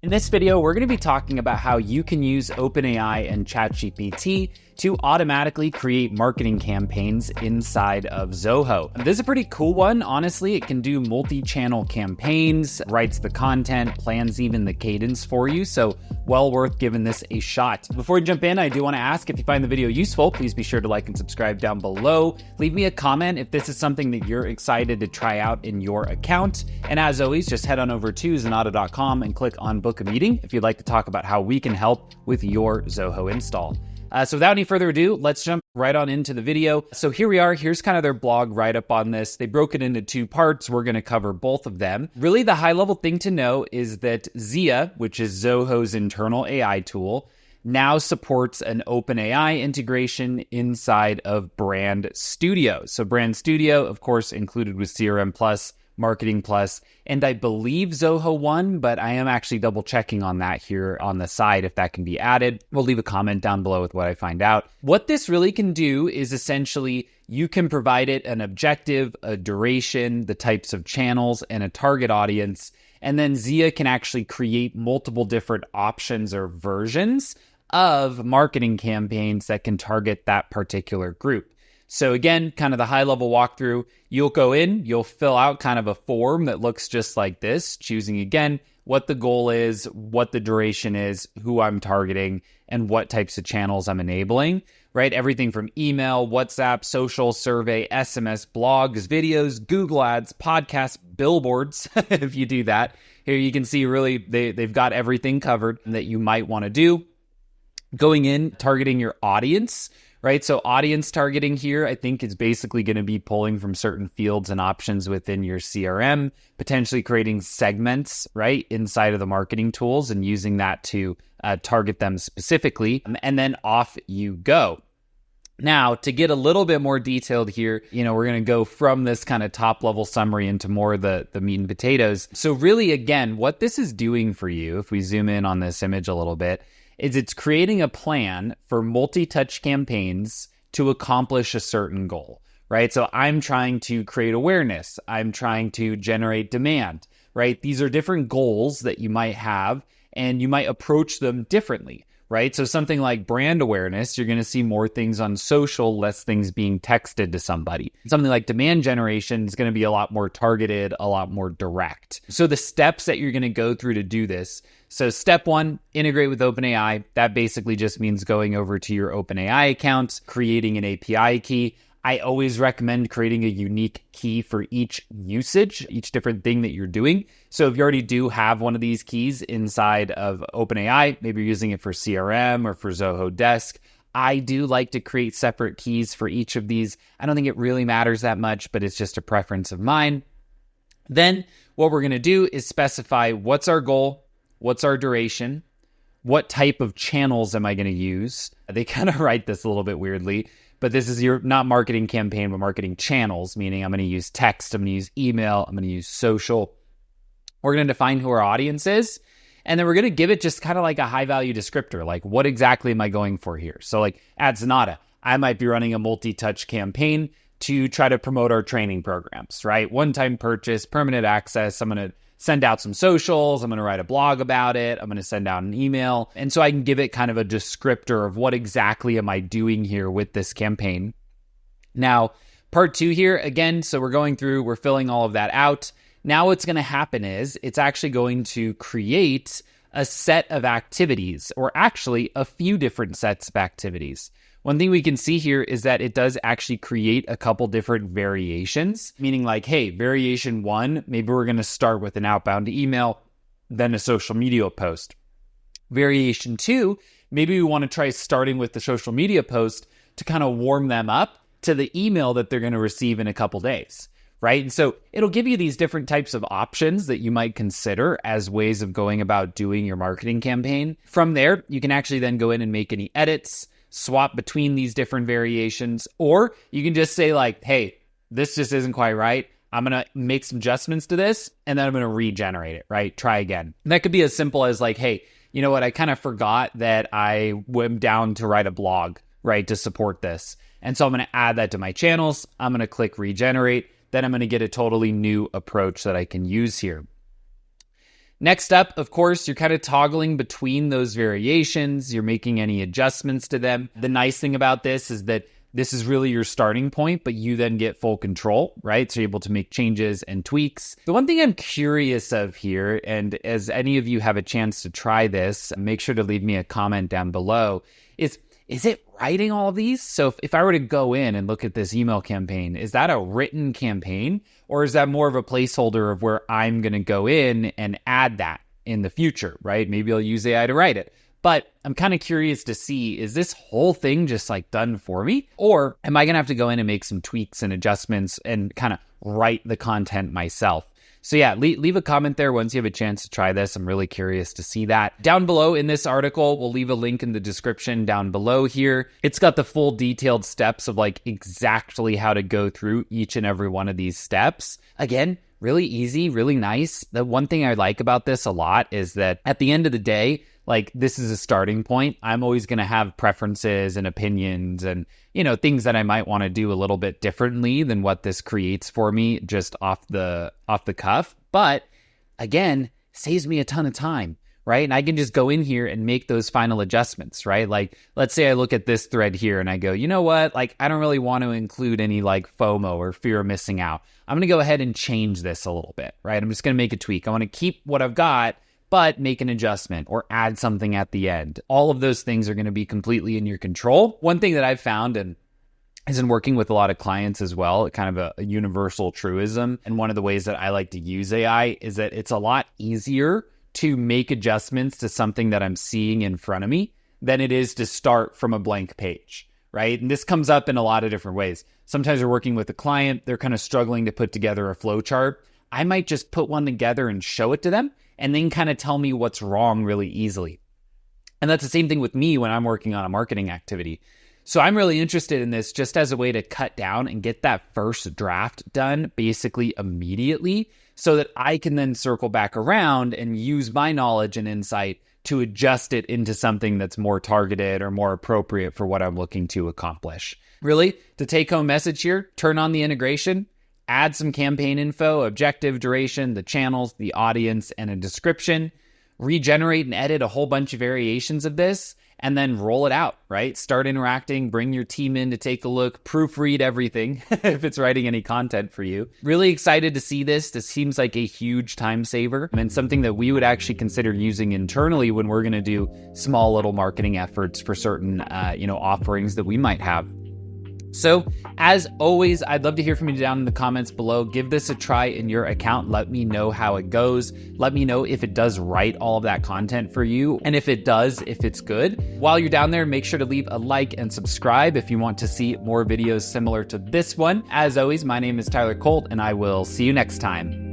In this video, we're going to be talking about how you can use OpenAI and ChatGPT to automatically create marketing campaigns inside of Zoho. This is a pretty cool one, honestly. It can do multi-channel campaigns, writes the content, plans even the cadence for you, so well worth giving this a shot. Before we jump in, I do want to ask, if you find the video useful, please be sure to like and subscribe down below. Leave me a comment if this is something that you're excited to try out in your account. And as always, just head on over to zenatta.com and click on book a meeting if you'd like to talk about how we can help with your Zoho install. So without any further ado, let's jump right on into the video. So here we are. Here's kind of their blog write-up on this. They broke it into two parts. We're going to cover both of them. Really, the high-level thing to know is that ZIA, which is Zoho's internal AI tool, now supports an OpenAI integration inside of Brand Studio. So Brand Studio, of course, included with CRM Plus, Marketing Plus, and I believe Zoho One, but I am actually double checking on that here on the side if that can be added. We'll leave a comment down below with what I find out. What this really can do is essentially you can provide it an objective, a duration, the types of channels, and a target audience, and then ZIA can actually create multiple different options or versions of marketing campaigns that can target that particular group. So again, kind of the high-level walkthrough, you'll go in, you'll fill out kind of a form that looks just like this, choosing again what the goal is, what the duration is, who I'm targeting, and what types of channels I'm enabling, right? Everything from email, WhatsApp, social, survey, SMS, blogs, videos, Google Ads, podcasts, billboards, if you do that. Here you can see really they've got everything covered that you might want to do. Going in, targeting your audience, right? So audience targeting here, I think is basically going to be pulling from certain fields and options within your CRM, potentially creating segments, right, inside of the marketing tools and using that to target them specifically. And then off you go. Now, to get a little bit more detailed here, we're going to go from this kind of top level summary into more of the meat and potatoes. So really, again, what this is doing for you, if we zoom in on this image a little bit, is it's creating a plan for multi-touch campaigns to accomplish a certain goal, right? So I'm trying to create awareness. I'm trying to generate demand, right? These are different goals that you might have, and you might approach them differently, right? So something like brand awareness, you're going to see more things on social, less things being texted to somebody. Something like demand generation is going to be a lot more targeted, a lot more direct. So the steps that you're going to go through to do this. So step one, integrate with OpenAI. That basically just means going over to your OpenAI account, creating an API key. I always recommend creating a unique key for each usage, each different thing that you're doing. So if you already do have one of these keys inside of OpenAI, maybe you're using it for CRM or for Zoho Desk, I do like to create separate keys for each of these. I don't think it really matters that much, but it's just a preference of mine. Then what we're going to do is specify what's our goal, what's our duration, what type of channels am I going to use? They kind of write this a little bit weirdly, but this is your not marketing campaign, but marketing channels, meaning I'm going to use text, I'm going to use email, I'm going to use social. We're going to define who our audience is, and then we're going to give it just kind of like a high-value descriptor, like what exactly am I going for here? So like at Zenatta, I might be running a multi-touch campaign to try to promote our training programs, right? One-time purchase, permanent access. I'm going to send out some socials. I'm going to write a blog about it. I'm going to send out an email. And so I can give it kind of a descriptor of what exactly am I doing here with this campaign. Now, part two here, again, so we're filling all of that out. Now what's going to happen is it's actually going to create a set of activities, or actually a few different sets of activities. One thing we can see here is that it does actually create a couple different variations, meaning like, hey, variation one, maybe we're going to start with an outbound email, then a social media post. Variation two, maybe we want to try starting with the social media post to kind of warm them up to the email that they're going to receive in a couple days, right? And so it'll give you these different types of options that you might consider as ways of going about doing your marketing campaign. From there, you can actually then go in and make any edits, swap between these different variations, or you can just say like, hey, this just isn't quite right. I'm going to make some adjustments to this, and then I'm going to regenerate it, right? Try again. And that could be as simple as like, hey, you know what? I kind of forgot that I went down to write a blog, right, to support this. And so I'm going to add that to my channels. I'm going to click regenerate. Then I'm going to get a totally new approach that I can use here. Next up, of course, you're kind of toggling between those variations. You're making any adjustments to them. The nice thing about this is that this is really your starting point, but you then get full control, right? So you're able to make changes and tweaks. The one thing I'm curious of here, and as any of you have a chance to try this, make sure to leave me a comment down below, is it writing all of these? So if I were to go in and look at this email campaign, is that a written campaign, or is that more of a placeholder of where I'm going to go in and add that in the future, right? Maybe I'll use AI to write it. But I'm kind of curious to see, is this whole thing just like done for me? Or am I going to have to go in and make some tweaks and adjustments and kind of write the content myself? So yeah, leave a comment there once you have a chance to try this. I'm really curious to see that. Down below in this article, we'll leave a link in the description down below here. It's got the full detailed steps of like exactly how to go through each and every one of these steps. Again, really easy, really nice. The one thing I like about this a lot is that at the end of the day, like this is a starting point. I'm always going to have preferences and opinions and, things that I might want to do a little bit differently than what this creates for me just off the cuff. But again, saves me a ton of time, right? And I can just go in here and make those final adjustments, right? Like, let's say I look at this thread here and I go, you know what? Like, I don't really want to include any like FOMO or fear of missing out. I'm going to go ahead and change this a little bit, right? I'm just going to make a tweak. I want to keep what I've got, but make an adjustment or add something at the end. All of those things are going to be completely in your control. One thing that I've found, and is in working with a lot of clients as well, kind of a universal truism, and one of the ways that I like to use AI is that it's a lot easier to make adjustments to something that I'm seeing in front of me than it is to start from a blank page, right? And this comes up in a lot of different ways. Sometimes you're working with a client, they're kind of struggling to put together a flow chart. I might just put one together and show it to them, and then kind of tell me what's wrong really easily. And that's the same thing with me when I'm working on a marketing activity. So I'm really interested in this just as a way to cut down and get that first draft done basically immediately so that I can then circle back around and use my knowledge and insight to adjust it into something that's more targeted or more appropriate for what I'm looking to accomplish. Really, the take-home message here, turn on the integration, add some campaign info, objective, duration, the channels, the audience, and a description. Regenerate and edit a whole bunch of variations of this, and then roll it out, right? Start interacting, bring your team in to take a look, proofread everything if it's writing any content for you. Really excited to see this. This seems like a huge time saver and something that we would actually consider using internally when we're going to do small little marketing efforts for certain, offerings that we might have. So as always, I'd love to hear from you down in the comments below. Give this a try in your account. Let me know how it goes. Let me know if it does write all of that content for you. And if it does, if it's good. While you're down there, make sure to leave a like and subscribe if you want to see more videos similar to this one. As always, my name is Tyler Colt, and I will see you next time.